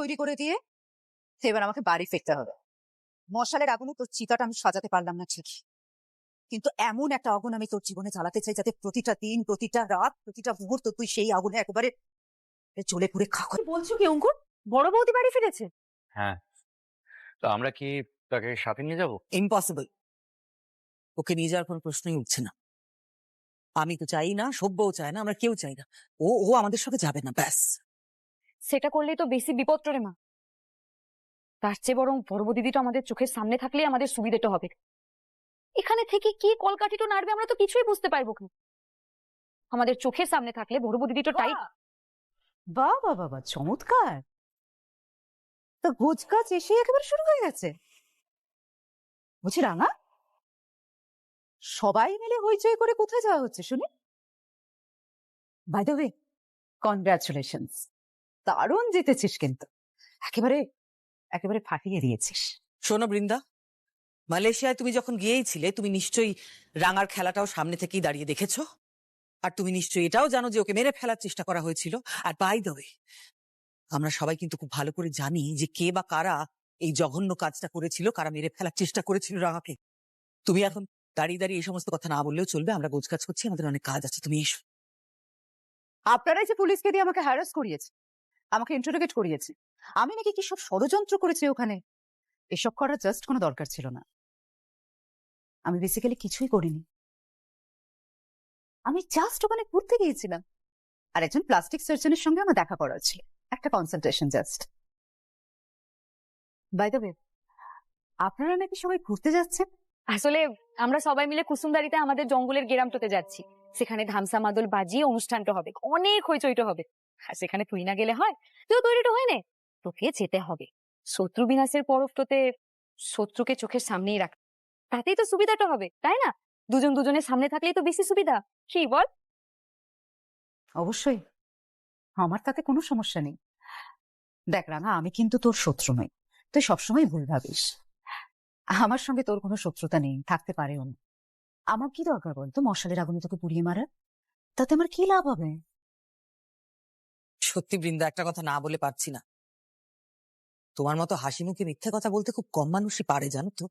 তৈরি করে দিয়ে এবার আমাকে বাড়ি ফিরতে হবে। মশালের আগুনে তোর চিতাটা আমি সাজাতে পারলাম না ঠিকই, কিন্তু এমন একটা আগুন আমি তোর জীবনে জ্বালাতে চাই যাতে প্রতিটা দিন, প্রতিটা রাত, প্রতিটা মুহূর্ত তুই সেই আগুনে একেবারে জ্বলে পুড়ে খাক। বলছো কি অঙ্কুর, বড় বৌদি বাড়ি ফিরেছে? হ্যাঁ, তো আমরা কি তাকে সাথে নিয়ে যাব? ইম্পসিবল। ওকে নিয়ে যাওয়ার কোনো প্রশ্নই উঠছে না। আমি তো চাই না, সভ্যও চায় না, আমরা কেউ চাই না। ও ও আমাদের সাথে যাবে না, ব্যাস। সেটা করলেই তো বেশি বিপদ রে মা। তার চেয়ে বরং বড় বৌদিটা আমাদের চোখের সামনে থাকলেই আমাদের সুবিধাটা হবে। এখানে থেকে কি কলকাঠিটো নাড়বে আমরা তো কিছুই বুঝতে পারবো না। আমাদের চোখের সামনে থাকলে বড় বৌদিটা টাইট। বাহ বাহ বাবা, চমৎকার। তো গোছগাছ এসে একেবারে শুরু হয়ে গেছে। বুঝি রাঙা, সবাই মিলে হইচই করে কোথায় যাওয়া হচ্ছে শুনি? বাই দ্য ওয়ে, কনগ্রাচুলেশনস, দারুণ জিতেছিস কিন্তু, একেবারে একেবারে ফাটিয়ে দিয়েছিস। শোনো বৃন্দা, মালয়েশিয়ায় তুমি যখন গিয়েছিলে তুমি নিশ্চয়ই রাঙার খেলাটাও সামনে থেকেই দাঁড়িয়ে দেখেছো। আর তুমি নিশ্চয়ই এটাও জানো যে ওকে মেরে ফেলার চেষ্টা করা হয়েছিল। আর বাই দ্য ওয়ে, আমরা সবাই কিন্তু খুব ভালো করে জানি যে কে বা কারা এই জঘন্য কাজটা করেছিল, কারা মেরে ফেলার চেষ্টা করেছিল রাঙাকে। তুমি এখন দাঁড়িয়ে দাঁড়িয়ে এই সমস্ত কথা না বললেও চলবে, আমরা গোছগাছ করছি, আমাদের অনেক কাজ আছে, তুমি এসো। আপনারাই যে পুলিশকে দিয়ে আমাকে হ্যারাস করিয়েছে, আমাকে ইন্টারোগেট করিয়েছে, আমি নাকি কি সব ষড়যন্ত্র করেছি ওখানে, এসব করার জাস্ট কোনো দরকার ছিল না। আমি বেসিক্যালি কিছুই করিনি, আমি জাস্ট ওখানে ঘুরতে গিয়েছিলাম আর একজন প্লাস্টিক সার্জনের সঙ্গে আমার দেখা করার ছিল, একটা consultation just. By the way, আপনারা নাকি সবাই ঘুরতে যাচ্ছেন? আসলে আমরা সবাই মিলে কুসুমদারিতে আমাদের জঙ্গলের গেরামটোতে যাচ্ছি। সেখানে ধামসা মাদল বাজিয়ে অনুষ্ঠানটা হবে, অনেক হইচইটা হবে। আর সেখানে তুই না গেলে হয়? তুইও তৈরিটা হয় নে, তোকে যেতে হবে। শত্রু বিনাশের পরফটোতে শত্রুকে চোখের সামনেই রাখ, তাতেই তো সুবিধাটা হবে, তাই না? দুজন দুজনের সামনে থাকলেই তো বেশি সুবিধা, কি বল? অবশ্যই, আমার তাতে কোনো সমস্যা নেই। দেখ রাঙা, আমি কিন্তু তোর শত্রু নই, তুই সবসময় ভুল ভাবিস। আমার সঙ্গে তোর কোনো শত্রুতা নেই, থাকতে পারেও না। আমার কি দরকার বলতো মশালের আগুনে তোকে পুড়িয়ে মারার? তাতে আমার কি লাভ হবে? সত্যি বৃন্দা, একটা কথা না বলে পারছি না। তোমার মতো হাসি মুখে মিথ্যে কথা বলতে খুব কম মানুষই পারে, জানো তো।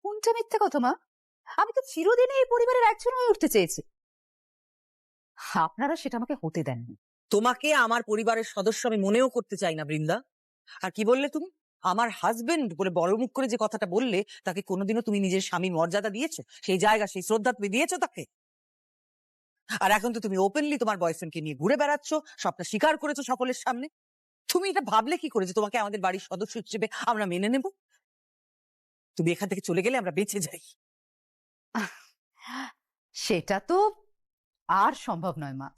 কোনটা মিথ্যে কথা মা? আমি তো চিরদিনই এই পরিবারের একজন হয়ে উঠতে চেয়েছি, আপনারা সেটা আমাকে হতে দেননি। তোমাকে আমার পরিবারের সদস্য আমি মনেও করতে চাই না বৃন্দা। আর কি বললে তুমি? আমার হাজবেন্ড বলে বড় মুখ করে যে কথাটা বললে, তাকে কোনোদিনও তুমি নিজের স্বামীর মর্যাদা দিয়েছো? সেই জায়গা, সেই শ্রদ্ধা তুমি দিয়েছো তাকে? আর এখন তো তুমি ওপেনলি তোমার বয়ফ্রেন্ডকে নিয়ে ঘুরে বেড়াচ্ছ, সবটা স্বীকার করেছো সকলের সামনে। তুমি এটা ভাবলে কি করে যে তোমাকে আমাদের বাড়ির সদস্য হিসেবে আমরা মেনে নেব? তুমি এখান থেকে চলে গেলে আমরা বেঁচে যাই। সেটা তো আর সম্ভব নয় মা।